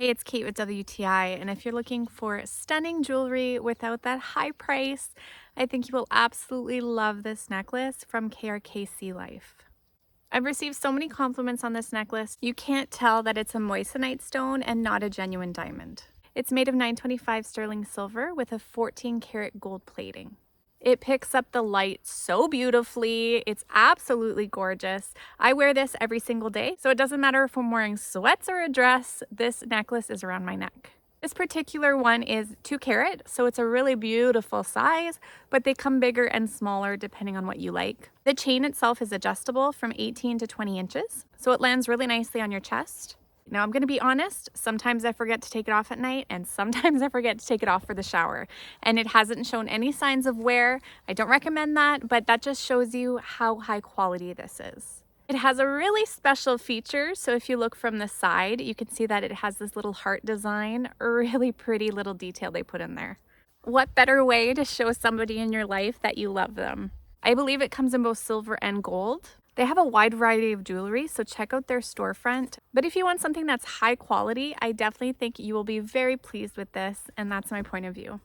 Hey, it's Kate with WTI, and if you're looking for stunning jewelry without that high price, I think you will absolutely love this necklace from KRKCLIFE. I've received so many compliments on this necklace, you can't tell that it's a moissanite stone and not a genuine diamond. It's made of 925 sterling silver with a 14 karat gold plating. It picks up the light so beautifully. It's absolutely gorgeous. I wear this every single day, so it doesn't matter if I'm wearing sweats or a dress, this necklace is around my neck. This particular one is 2 carat, so it's a really beautiful size, but they come bigger and smaller depending on what you like. The chain itself is adjustable from 18 to 20 inches, so it lands really nicely on your chest. Now, I'm going to be honest, sometimes I forget to take it off at night and sometimes I forget to take it off for the shower. And it hasn't shown any signs of wear. I don't recommend that, but that just shows you how high quality this is. It has a really special feature, so if you look from the side, you can see that it has this little heart design, a really pretty little detail they put in there. What better way to show somebody in your life that you love them? I believe it comes in both silver and gold. They have a wide variety of jewelry, so check out their storefront. But if you want something that's high quality, I definitely think you will be very pleased with this, and that's my point of view.